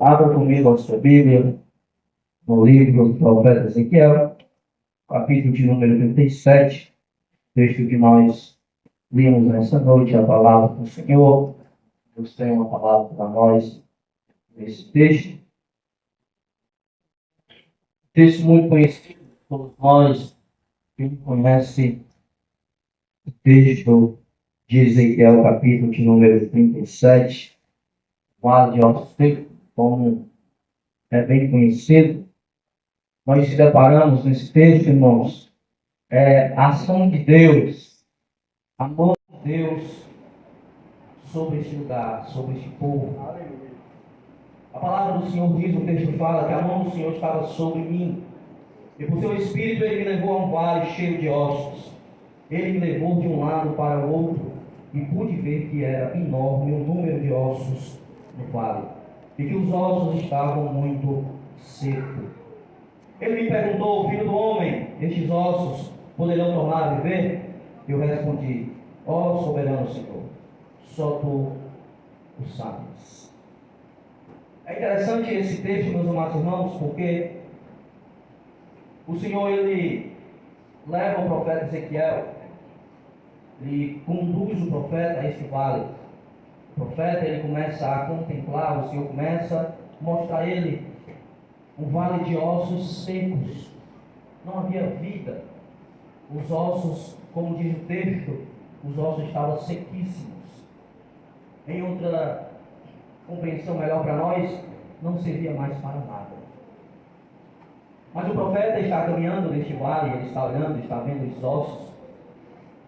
Abra comigo a sua Bíblia no livro do profeta Ezequiel, capítulo de número 37, texto que nós lemos nessa noite, a palavra do Senhor. Deus tem uma palavra para nós nesse texto. Texto muito conhecido por todos nós. Quem conhece o texto de Ezequiel, capítulo de número 37, Vale de Ossos Secos, como é bem conhecido. Nós se deparamos nesse texto, irmãos, a ação de Deus, a mão de Deus sobre este lugar, sobre este povo. A palavra do Senhor diz, o texto fala que a mão do Senhor estava sobre mim, e por seu Espírito Ele me levou a um vale cheio de ossos. Ele me levou de um lado para o outro, e pude ver que era enorme o número de ossos no vale, e que os ossos estavam muito secos. Ele me perguntou: filho do homem, estes ossos poderão tornar a viver? Eu respondi: ó soberano Senhor, só tu o sabes. É interessante esse texto, meus amados irmãos, porque o Senhor, Ele leva o profeta Ezequiel, Ele conduz o profeta a este vale. O profeta, ele começa a contemplar, o Senhor começa a mostrar a ele um vale de ossos secos. Não havia vida. Os ossos, como diz o texto, os ossos estavam sequíssimos. Em outra compreensão melhor para nós, não servia mais para nada. Mas o profeta está caminhando neste vale, ele está olhando, está vendo os ossos.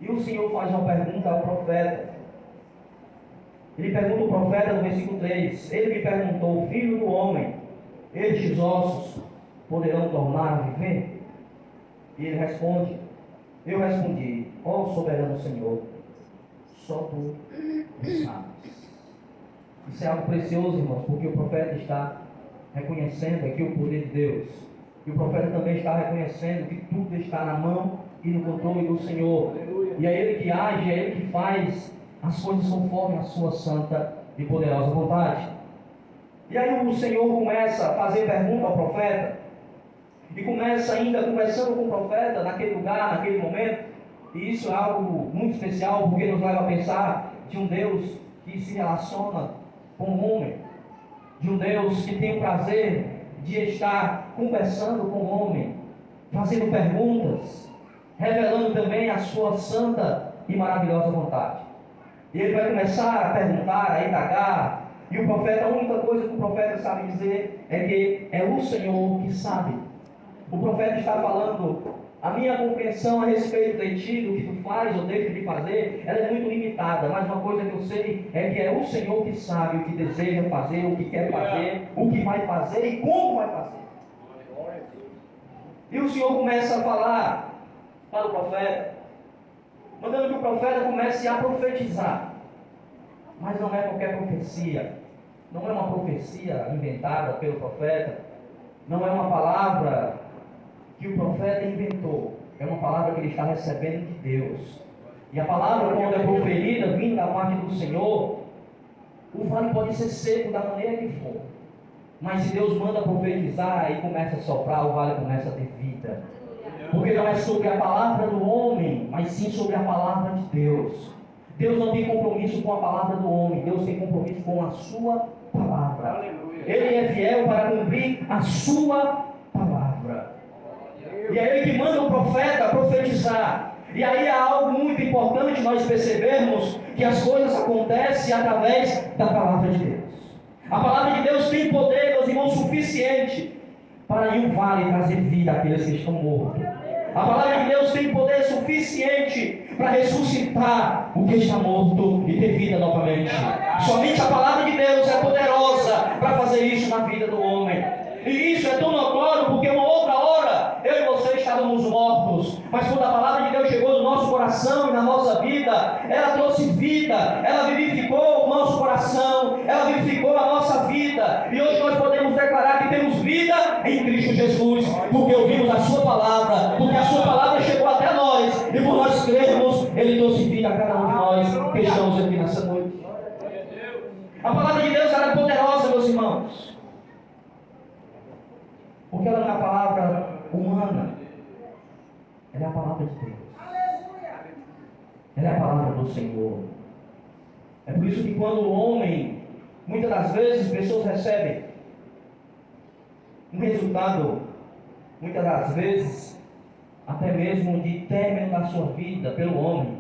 E o Senhor faz uma pergunta ao profeta. Ele pergunta ao profeta no versículo 3. Ele me perguntou: filho do homem, estes ossos poderão tornar a viver? E ele responde. Eu respondi: ó soberano Senhor, só tu sabes. Isso é algo precioso, irmãos, porque o profeta está reconhecendo aqui o poder de Deus. E o profeta também está reconhecendo que tudo está na mão e no controle do Senhor. E é Ele que age, é Ele que faz as coisas conforme a sua santa e poderosa vontade. E aí o Senhor começa a fazer pergunta ao profeta. E começa ainda conversando com o profeta naquele lugar, naquele momento. E isso é algo muito especial, porque nos leva a pensar de um Deus que se relaciona com o homem. De um Deus que tem o prazer de estar conversando com o homem, fazendo perguntas, revelando também a sua santa e maravilhosa vontade. E ele vai começar a perguntar, a indagar. E o profeta, a única coisa que o profeta sabe dizer é que é o Senhor que sabe. O profeta está falando: a minha compreensão a respeito de ti, do que tu faz ou deixa de fazer, ela é muito limitada. Mas uma coisa que eu sei é que é o Senhor que sabe o que deseja fazer, o que quer fazer, o que vai fazer e como vai fazer. E o Senhor começa a falar para o profeta, mandando que o profeta comece a profetizar. Mas não é qualquer profecia. Não é uma profecia inventada pelo profeta. Não é uma palavra que o profeta inventou. É uma palavra que ele está recebendo de Deus. E a palavra, quando é proferida, vindo da parte do Senhor, o vale pode ser seco da maneira que for. Mas se Deus manda profetizar e começa a soprar, o vale começa a ter vida. Porque não é sobre a palavra do homem, mas sim sobre a palavra de Deus. Deus não tem compromisso com a palavra do homem, Deus tem compromisso com a sua palavra. Ele é fiel para cumprir a sua palavra. E é Ele que manda o profeta profetizar. E aí há algo muito importante nós percebermos, que as coisas acontecem através da palavra de Deus. A palavra de Deus tem poder, meus irmãos, suficiente para ir um vale trazer vida àqueles que estão mortos. A palavra de Deus tem poder suficiente para ressuscitar o que está morto e ter vida novamente. Somente a palavra de Deus é poderosa para fazer isso na vida do homem. E isso é tão notório porque uma outra hora eu e você estávamos mortos, mas quando a palavra de Deus chegou no nosso coração e na nossa vida, ela trouxe vida, ela vivificou o nosso coração, ela vivificou a nossa vida, e hoje nós podemos declarar que temos vida em Cristo Jesus, porque ouvimos a sua palavra, porque a sua palavra chegou até nós, e por nós crermos, Ele trouxe vida a cada um de nós que estamos aqui nessa noite. A palavra de Deus era poderosa, meus irmãos. Porque ela não é a palavra humana, ela é a palavra de Deus. Ela é a palavra do Senhor. É por isso que quando o homem, muitas das vezes, pessoas recebem um resultado, muitas das vezes, até mesmo de término da sua vida pelo homem.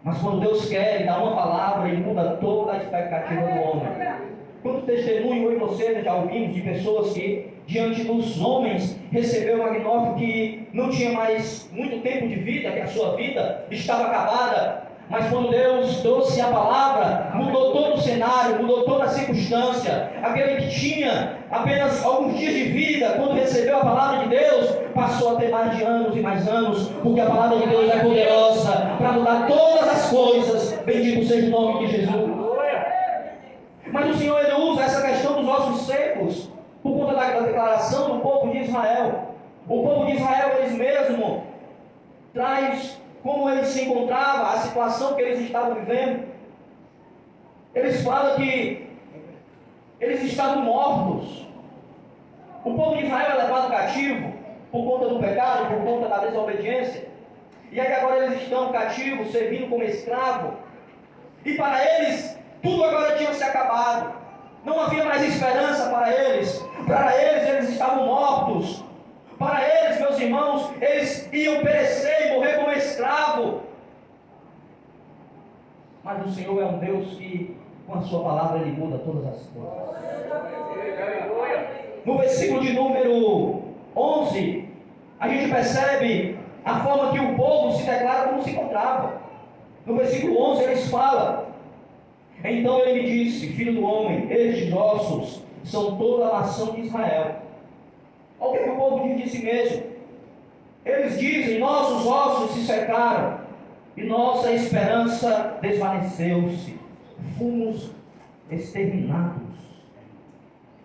Mas quando Deus quer, Ele dá uma palavra e muda toda a expectativa do homem. Quanto testemunho eu e você já ouvimos de pessoas que, diante dos homens, recebeu um agnóstico que não tinha mais muito tempo de vida, que a sua vida estava acabada. Mas quando Deus trouxe a palavra, mudou todo o cenário, mudou toda a circunstância. Aquele que tinha apenas alguns dias de vida, quando recebeu a palavra de Deus, passou a ter mais de anos e mais anos, porque a palavra de Deus é poderosa para mudar todas as coisas. Bendito seja o nome de Jesus. Mas o Senhor, Ele usa essa questão dos ossos secos, por conta da declaração do povo de Israel. O povo de Israel, eles mesmos, traz como eles se encontravam, a situação que eles estavam vivendo. Eles falam que eles estavam mortos. O povo de Israel é levado cativo por conta do pecado, por conta da desobediência. E aí agora eles estão cativos, servindo como escravo. E para eles, tudo agora tinha se acabado. Não havia mais esperança para eles. Para eles, eles estavam mortos. Para eles, meus irmãos, eles iam perecer e morrer como escravo. Mas o Senhor é um Deus que, com a sua palavra, Ele muda todas as coisas. No versículo de número 11, a gente percebe a forma que o povo se declara como se encontrava. No versículo 11, eles falam: então ele me disse, filho do homem, estes ossos são toda a nação de Israel. Olha o que o povo diz de si mesmo. Eles dizem: nossos ossos se secaram e nossa esperança desvaneceu-se. Fomos exterminados.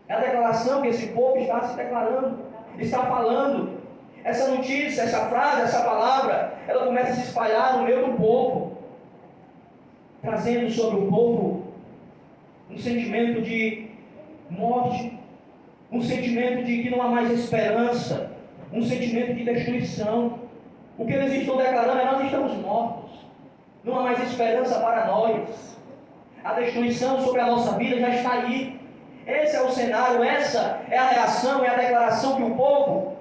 É a declaração que esse povo está se declarando, está falando. Essa notícia, essa frase, essa palavra, ela começa a se espalhar no meio do povo, trazendo sobre o povo um sentimento de morte, um sentimento de que não há mais esperança, um sentimento de destruição. O que eles estão declarando é: nós estamos mortos, não há mais esperança para nós, a destruição sobre a nossa vida já está aí. Esse é o cenário, essa é a reação, é a declaração que o povo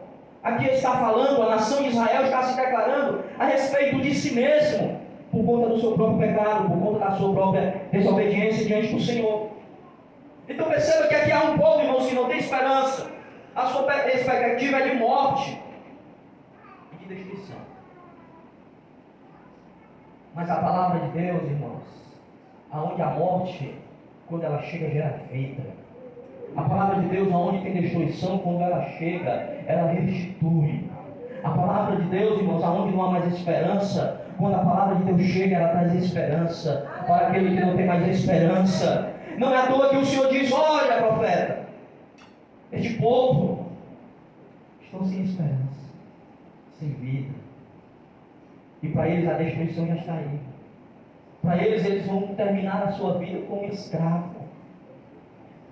aqui está falando, a nação de Israel está se declarando a respeito de si mesmo, por conta do seu próprio pecado, por conta da sua própria desobediência diante do Senhor. Então perceba que aqui há um povo, irmãos, que não tem esperança. A sua expectativa é de morte e de destruição. Mas a palavra de Deus, irmãos, aonde a morte, quando ela chega, gera vida. A palavra de Deus, aonde tem destruição, quando ela chega, ela restitui. A palavra de Deus, irmãos, aonde não há mais esperança, quando a palavra de Deus chega, ela traz esperança para aquele que não tem mais esperança. Não é à toa que o Senhor diz: olha, profeta, este povo estão sem esperança, sem vida. E para eles a destruição já está aí. Para eles vão terminar a sua vida como escravo.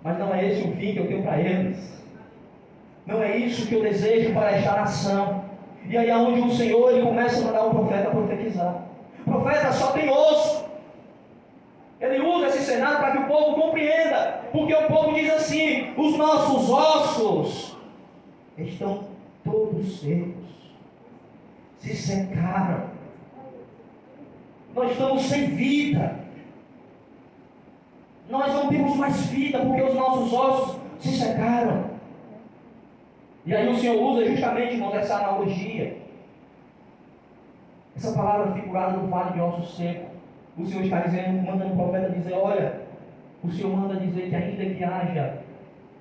Mas não é esse o fim que eu tenho para eles. Não é isso que eu desejo para esta nação. E aí é onde o Senhor, Ele começa a mandar o profeta a profetizar. O profeta só tem osso. Ele usa esse cenário para que o povo compreenda. Porque o povo diz assim: os nossos ossos estão todos secos, se secaram. Nós estamos sem vida. Nós não temos mais vida porque os nossos ossos se secaram. E aí o Senhor usa justamente, irmãos, essa analogia, essa palavra figurada no vale de ossos secos. O Senhor está dizendo, mandando o profeta dizer: olha, o Senhor manda dizer que ainda que haja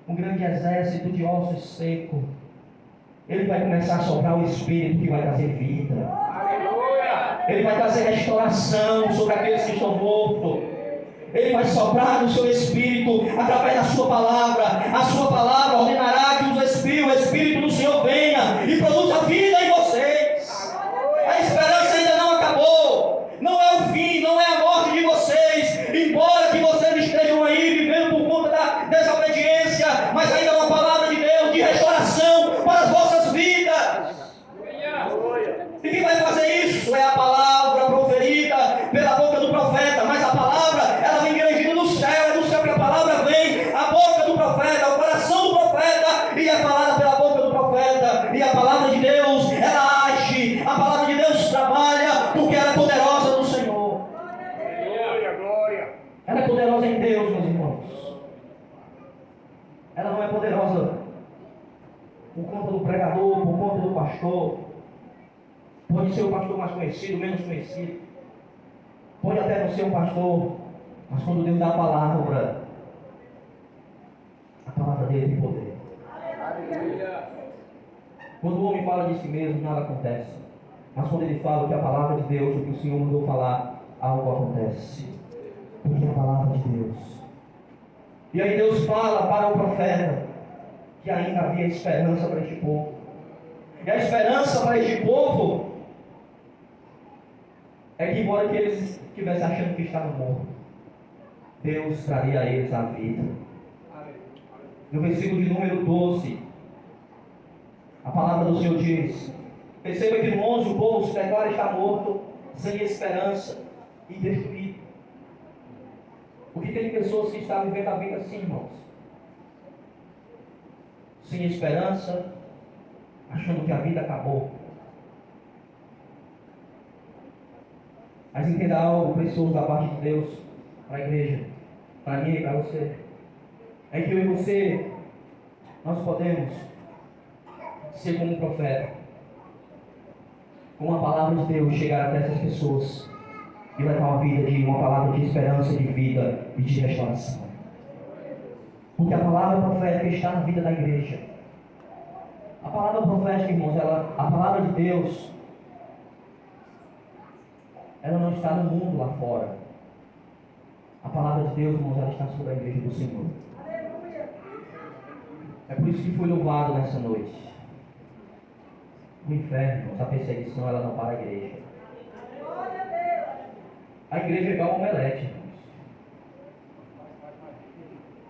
um grande exército de ossos secos, Ele vai começar a soprar o Espírito que vai trazer vida. Aleluia! Ele vai trazer restauração sobre aqueles que estão mortos. Ele vai soprar no seu Espírito através da sua palavra. A sua palavra ordenará que o Espírito do Senhor venha e produza vida em vocês. A esperança ainda não acabou. Não é o fim, não é a morte de vocês. Embora que vocês estejam aí vivendo por conta da desobediência, mas ainda é uma palavra de Deus, de restauração, para as vossas vidas. E quem vai fazer isso é a palavra proferida pela boca do profeta. Mas a palavra, ela vem dirigindo do céu. É do céu que a palavra vem. A boca do profeta, o coração do profeta. E é falada pela boca do profeta. E a palavra de Deus, ela age. A palavra de Deus trabalha porque ela é poderosa no Senhor. Ela é poderosa em Deus, meus irmãos. Ela não é poderosa por conta do pregador, por conta do pastor. Pode ser o pastor mais conhecido, menos conhecido. Pode até não ser um pastor, mas quando Deus dá a palavra dele tem poder. Quando o homem fala de si mesmo, nada acontece. Mas quando ele fala que a palavra de Deus, o que o Senhor mandou falar, algo acontece. Porque é a palavra de Deus. E aí Deus fala para o profeta que ainda havia esperança para este povo. E a esperança para este povo é que, embora que eles estivessem achando que estavam mortos, Deus traria a eles a vida. No versículo de número 12, a palavra do Senhor diz: perceba que no 11 o povo se declara estar morto, sem esperança e destruído. Porque tem pessoas que estão vivendo a vida assim, irmãos, sem esperança, achando que a vida acabou. Mas entenda algo precioso da parte de Deus para a igreja, para mim e para você. É que eu e você, nós podemos ser como um profeta, com a palavra de Deus, chegar até essas pessoas e levar uma vida de uma palavra de esperança, de vida e de restauração. Porque a palavra profética está na vida da igreja. A palavra profética, irmãos, a palavra de Deus, ela não está no mundo lá fora. A palavra de Deus, irmãos, ela está sobre a igreja do Senhor. É por isso que foi louvado nessa noite. O inferno, irmãos, a perseguição, ela não para a igreja. A igreja é igual um omelete, irmãos.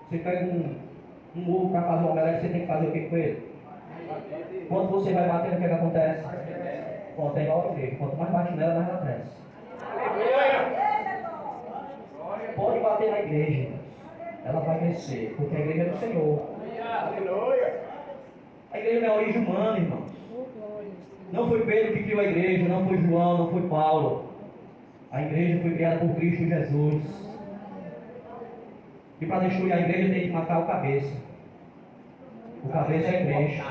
Você pega um ovo para fazer um omelete, você tem que fazer o que com ele? Quando você vai batendo, o que acontece? Quando é igual a igreja. Quanto mais bate nela, mais ela cresce. Pode bater na igreja, ela vai crescer, porque a igreja é do Senhor. A igreja não é a origem humana, irmãos. Não foi Pedro que criou a igreja, não foi João, não foi Paulo. A igreja foi criada por Cristo Jesus. E para destruir a igreja tem que matar o cabeça. O cabeça é a igreja.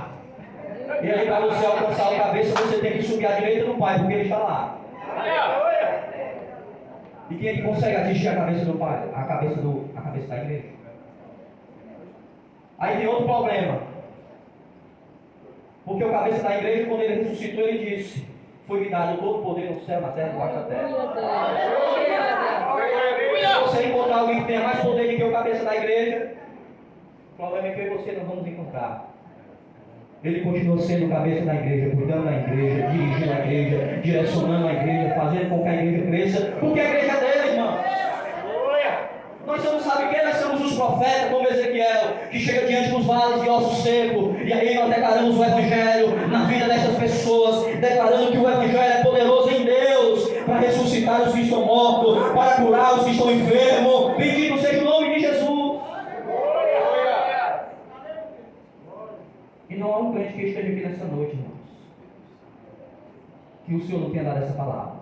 E aí, para você alcançar o cabeça, você tem que subir à direita do Pai, porque ele está lá. E quem é que consegue atingir a cabeça do Pai? A cabeça da igreja. Aí tem outro problema. Porque o cabeça da igreja, quando ele ressuscitou, ele disse: foi-me dado todo o poder no céu, na terra e debaixo da terra. Se você encontrar alguém que tenha mais poder do que o cabeça da igreja, o problema é que eu e você não vamos encontrar. Ele continua sendo o cabeça da igreja, cuidando da igreja, dirigindo a igreja, direcionando a igreja, fazendo com que a igreja cresça, porque a igreja é dele, irmão. Nós somos, sabe o que? Nós somos os profetas, como Ezequiel, que chega diante dos vales de ossos secos, e aí nós declaramos o Evangelho na vida dessas pessoas, declarando que o Evangelho é poderoso em Deus, para ressuscitar os que estão mortos, para curar os que estão enfermos. Bendito seja o nome de Jesus. E não há um crente que esteja aqui nessa noite, irmãos, que o Senhor não tenha dado essa palavra.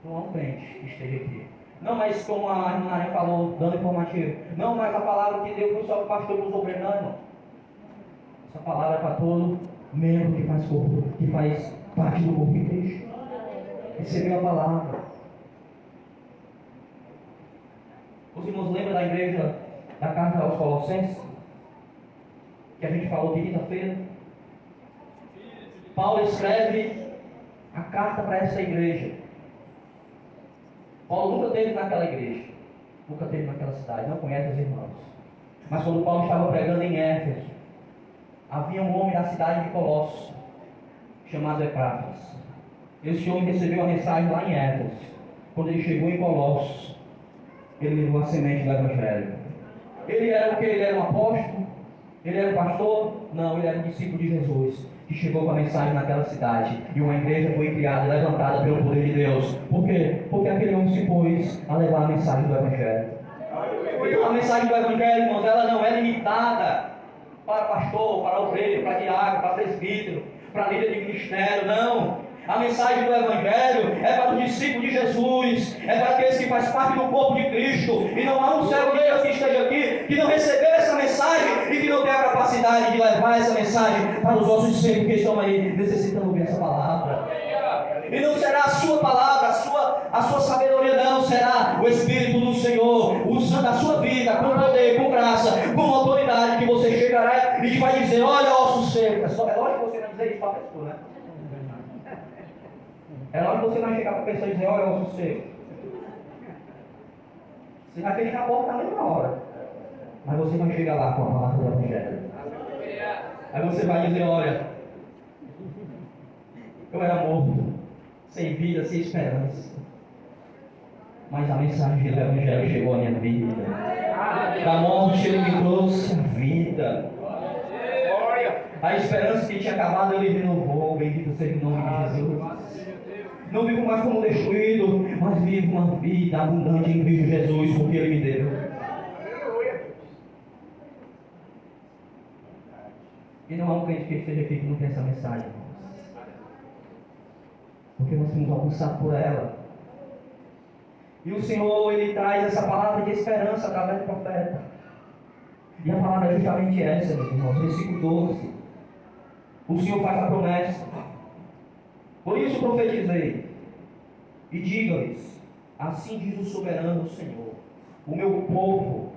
Não há um crente que esteja aqui. Não, mas como a irmã Narinha falou, dando informativo. Não, mas a palavra que Deus foi só o pastor para os obreiros, não, irmão. Essa palavra é para todo membro que faz parte do corpo de Cristo. Recebeu a palavra. Os irmãos lembram da igreja, da carta aos Colossenses? Que a gente falou quinta-feira. Paulo escreve a carta para essa igreja. Paulo nunca esteve naquela igreja, nunca esteve naquela cidade, não conhece os irmãos. Mas quando Paulo estava pregando em Éfeso, havia um homem da cidade de Colossos, chamado Epáfras. Esse homem recebeu a mensagem lá em Éfeso. Quando ele chegou em Colossos, ele levou a semente do Evangelho. Ele era o que? Ele era um apóstolo, Ele era um pastor? Não, ele era um discípulo de Jesus, que chegou com a mensagem naquela cidade. E uma igreja foi criada, levantada pelo poder de Deus. Por quê? Porque aquele homem se pôs a levar a mensagem do Evangelho. Então a mensagem do Evangelho, irmãos, ela não é limitada para pastor, para obreiro, para diácono, para presbítero, para líder de ministério, não. A mensagem do Evangelho é para o discípulo de Jesus, é para aqueles que fazem parte do corpo de Cristo. E não há um servo de Deus que esteja aqui que não recebeu essa mensagem e que não tem a capacidade de levar essa mensagem para os nossos discípulos que estão aí necessitando ouvir essa palavra. E não será a sua palavra, a sua sabedoria, não, será o Espírito do Senhor, usando a sua vida com poder, com graça, com autoridade, que você chegará e que vai dizer: olha, ossos secos. É lógico que você vai dizer isso para a pessoa, né? É lógico que você vai chegar para a pessoa e dizer: olha, ossos secos. Você vai fechar a porta na mesma hora, mas você vai chegar lá com a palavra do Evangelho. Aí você vai dizer: olha, eu era morto, sem vida, sem esperança, mas a mensagem do Evangelho chegou à minha vida. Da morte ele me trouxe a vida. A esperança que tinha acabado ele renovou. Bendito seja o nome de Jesus. Não vivo mais como destruído, mas vivo uma vida abundante em Cristo Jesus, porque ele me deu. E não há um crente que esteja aqui que não tem essa mensagem, irmãos. Porque nós somos alcançados por ela. E o Senhor, Ele traz essa palavra de esperança através do profeta. E a palavra é justamente essa, meus irmãos. Versículo 12. O Senhor faz a promessa: por isso profetizei, e diga-lhes: assim diz o soberano Senhor, o meu povo,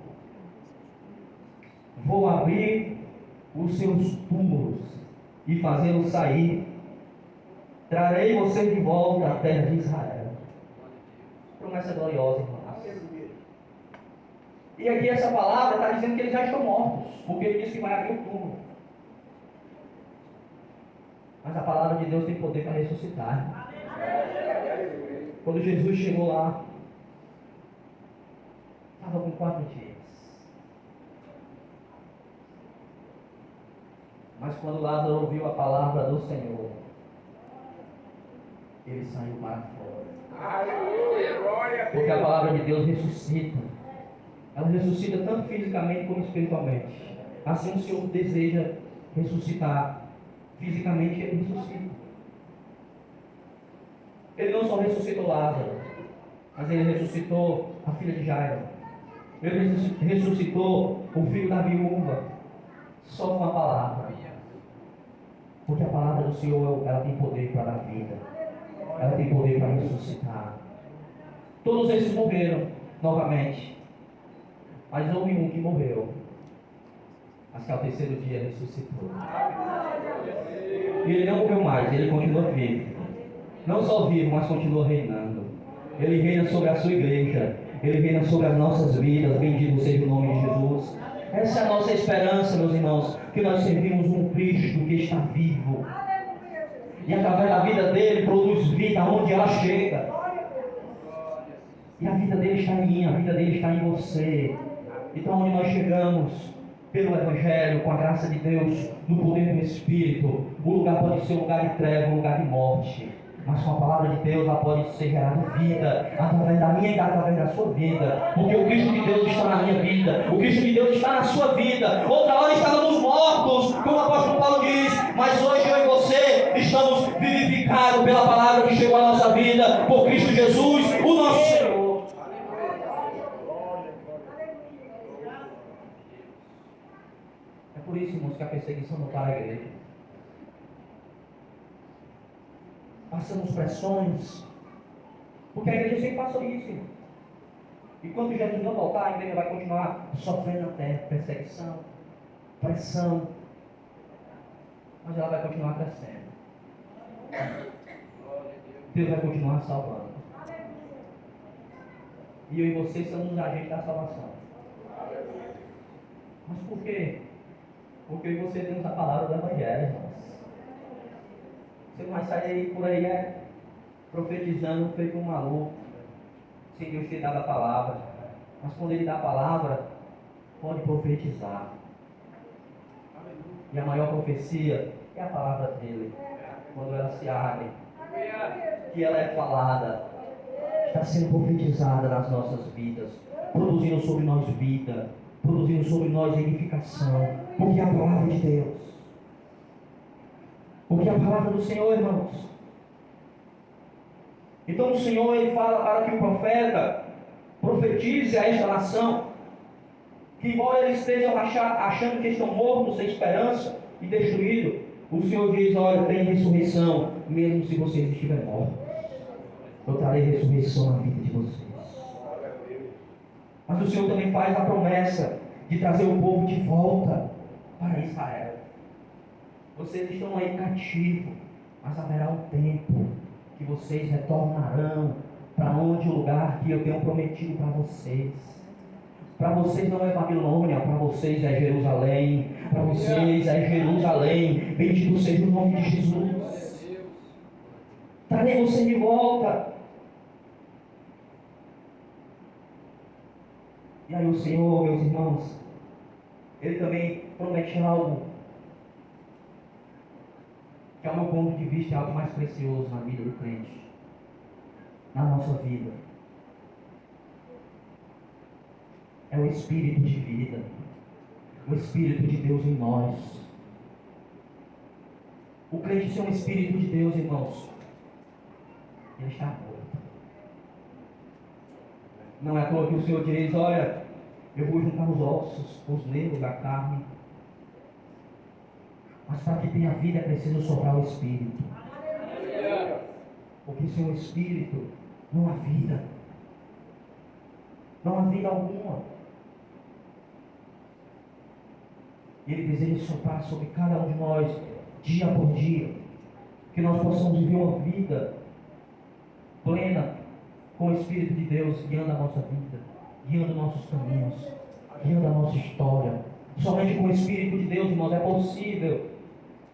vou abrir os seus túmulos e fazê-los sair. Trarei vocês de volta à terra de Israel. Promessa gloriosa, irmãos. E aqui essa palavra está dizendo que eles já estão mortos, porque ele disse que vai abrir o túmulo. Mas a palavra de Deus tem poder para ressuscitar. Quando Jesus chegou lá, estava com 4 dias. Mas quando Lázaro ouviu a palavra do Senhor, ele saiu para fora. Porque a palavra de Deus ressuscita. Ela ressuscita tanto fisicamente como espiritualmente. Assim o Senhor deseja ressuscitar. Fisicamente ele ressuscita. Ele não só ressuscitou Lázaro, mas ele ressuscitou a filha de Jairo. Ele ressuscitou o filho da viúva. Só com a palavra. Porque a palavra do Senhor, ela tem poder para dar vida. Ela tem poder para ressuscitar. Todos esses morreram novamente. Mas houve um que morreu, mas que ao terceiro dia ressuscitou. E ele não morreu mais, ele continua vivo. Não só vivo, mas continua reinando. Ele reina sobre a sua igreja. Ele reina sobre as nossas vidas. Bendito seja o nome de Jesus. Essa é a nossa esperança, meus irmãos, que nós servimos um Cristo que está vivo. E através da vida dele produz vida onde ela chega. E a vida dele está em mim, a vida dele está em você. Então, onde nós chegamos, pelo Evangelho, com a graça de Deus, no poder do Espírito, o lugar pode ser um lugar de treva, um lugar de morte. Mas com a palavra de Deus, ela pode ser gerada vida, através da minha e através da sua vida. Porque o Cristo de Deus está na minha vida, o Cristo de Deus está na sua vida. Outra hora estávamos mortos, como o apóstolo Paulo diz, mas hoje eu e você estamos vivificados pela palavra que chegou à nossa vida, por Cristo Jesus, o nosso Senhor. É por isso, irmãos, que a perseguição não para a igreja. Passamos pressões, porque a igreja sempre passou isso, irmão. E quando Jesus não voltar, a igreja vai continuar sofrendo na terra perseguição, pressão, mas ela vai continuar crescendo. Deus vai continuar salvando. E eu e você somos os agentes da salvação. Mas por quê? Porque eu e você temos a palavra do Evangelho, irmãos. Você não vai sair por aí profetizando feito um maluco, sem Deus ter dado a palavra. Mas quando Ele dá a palavra, pode profetizar. E a maior profecia é a palavra dele. Quando ela se abre, que ela é falada, está sendo profetizada nas nossas vidas, produzindo sobre nós vida, produzindo sobre nós edificação, porque é a palavra de Deus, porque é a palavra do Senhor, irmãos. Então o Senhor, ele fala para que o profeta profetize a esta nação, que embora eles estejam achando que estão mortos, sem esperança e destruídos, o Senhor diz: olha, tem ressurreição, mesmo se vocês estiverem mortos. Eu trarei ressurreição na vida de vocês. Mas o Senhor também faz a promessa de trazer o povo de volta para Israel. Vocês estão aí cativos, mas haverá um tempo que vocês retornarão para onde o lugar que eu tenho prometido para vocês. Para vocês não é Babilônia, para vocês é Jerusalém. Para vocês é Jerusalém. Bendito seja o nome de Jesus. Trarei você de volta. E aí o Senhor, meus irmãos, Ele também promete algo que, ao meu ponto de vista, é algo mais precioso na vida do crente, na nossa vida. É o Espírito de vida, o Espírito de Deus em nós. O crente sem o Espírito de Deus, irmãos, ele está morto. Não é à toa que o Senhor diz: olha, eu vou juntar os ossos, os nervos, a carne. Mas para que tenha vida é preciso soprar o Espírito. Porque sem o Espírito não há vida. Não há vida alguma. E Ele deseja soprar sobre cada um de nós, dia por dia. Que nós possamos viver uma vida plena, com o Espírito de Deus guiando a nossa vida, guiando nossos caminhos, guiando a nossa história. Somente com o Espírito de Deus, irmãos, é possível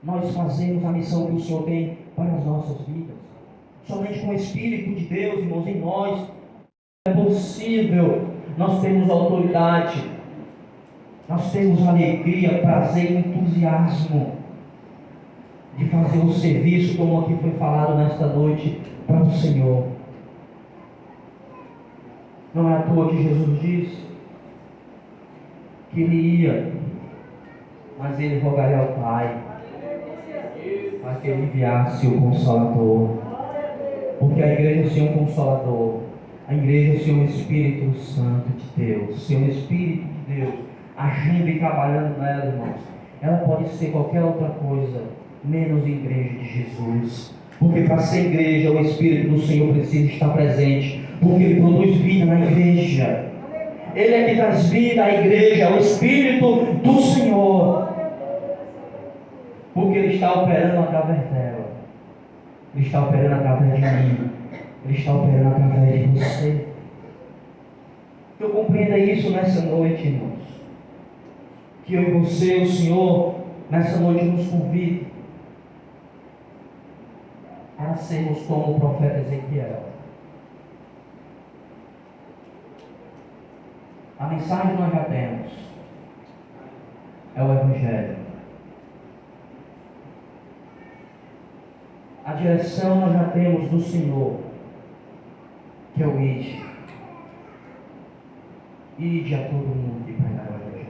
nós fazermos a missão que o Senhor tem para as nossas vidas. Somente com o Espírito de Deus, irmãos, em nós é possível nós termos autoridade, nós temos alegria, prazer e entusiasmo de fazer o serviço, como aqui foi falado nesta noite, para o Senhor. Não é à toa que Jesus disse que Ele ia, mas Ele rogaria ao Pai para que Ele enviasse o Consolador. Porque a igreja sem um Consolador, a igreja sem o Espírito Santo de Deus, sem o Espírito de Deus agindo e trabalhando nela, irmãos, ela pode ser qualquer outra coisa, menos igreja de Jesus. Porque para ser igreja, o Espírito do Senhor precisa estar presente, porque Ele produz vida na igreja. Ele é que traz vida à igreja, o Espírito do Senhor. Porque Ele está operando através dela. Ele está operando através de mim. Ele está operando através de você. Que eu compreenda isso nessa noite, irmãos. Que eu e você, o Senhor, nessa noite nos convide para sermos como o profeta Ezequiel. A mensagem que nós já temos é o Evangelho. A direção nós já temos do Senhor, que é o ide. Ide a todo mundo e pregar o Evangelho.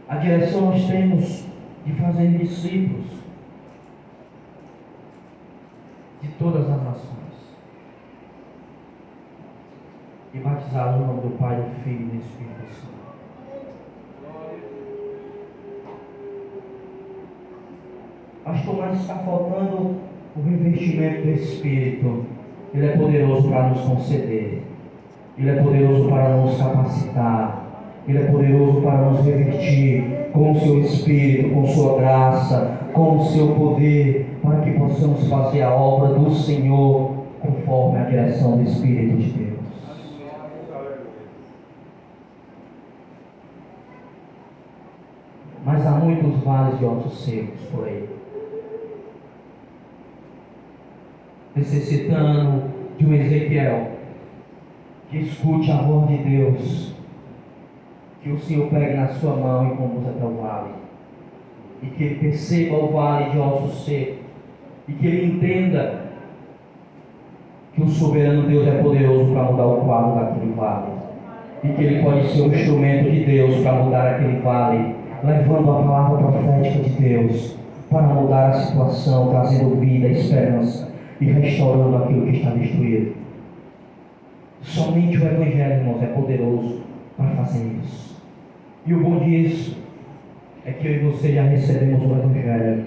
A direção nós temos de fazer discípulos de todas as nações e batizá-los no nome do Pai, do Filho e do Espírito Santo. Pastor, mas está faltando o revestimento do Espírito. Ele é poderoso para nos conceder. Ele é poderoso para nos capacitar. Ele é poderoso para nos revestir com o seu Espírito, com sua graça, com o seu poder, para que possamos fazer a obra do Senhor conforme a direção do Espírito de Deus. Mas há muitos vales de ossos secos por aí, necessitando de um Ezequiel que escute a voz de Deus que o Senhor pegue na sua mão e conduza até o vale. E que ele perceba o vale de ossos secos. E que ele entenda que o soberano Deus é poderoso para mudar o quadro daquele vale. E que ele pode ser o instrumento de Deus para mudar aquele vale, levando a palavra profética de Deus para mudar a situação, trazendo vida, esperança e restaurando aquilo que está destruído. Somente o Evangelho, irmãos, é poderoso para fazer isso. E o bom disso é que eu e você já recebemos o Evangelho.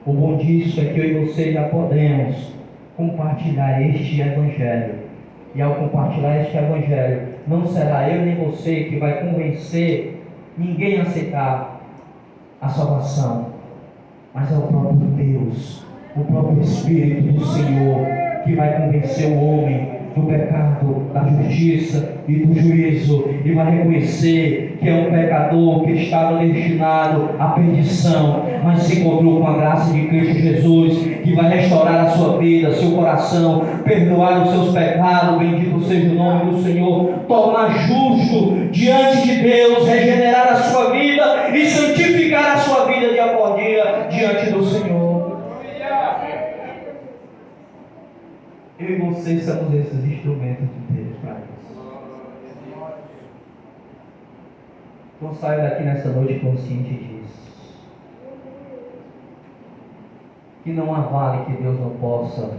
O bom disso é que eu e você já podemos compartilhar este Evangelho. E ao compartilhar este Evangelho, não será eu nem você que vai convencer ninguém a aceitar a salvação, mas é o próprio Deus, o próprio Espírito do Senhor que vai convencer o homem do pecado, da justiça e do juízo, e vai reconhecer que é um pecador que estava destinado à perdição, mas se encontrou com a graça de Cristo Jesus, que vai restaurar a sua vida, seu coração, perdoar os seus pecados, bendito seja o nome do Senhor, tornar justo diante de Deus, regenerar a sua vida e santificar a sua vida dia por dia diante do Senhor. Eu e vocês somos esses instrumentos de Deus para isso. Então saio daqui nessa noite consciente disso. Que não há vale que Deus não possa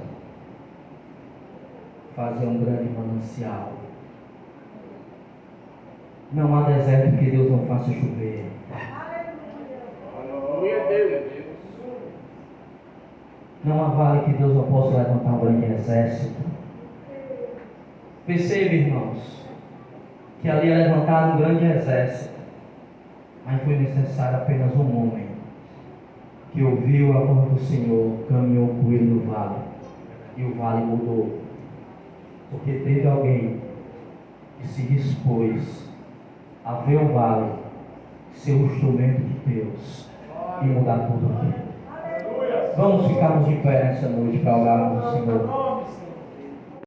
fazer um grande manancial. Não há deserto que Deus não faça chover. Não há vale que Deus não possa levantar um grande exército. Perceba, irmãos, que ali é levantado um grande exército, mas foi necessário apenas um homem que ouviu a voz do Senhor, caminhou com ele no vale, e o vale mudou, porque teve alguém que se dispôs a ver o vale ser o instrumento de Deus e mudar tudo aquilo. Vamos ficarmos de pé nessa noite para orarmos ao Senhor.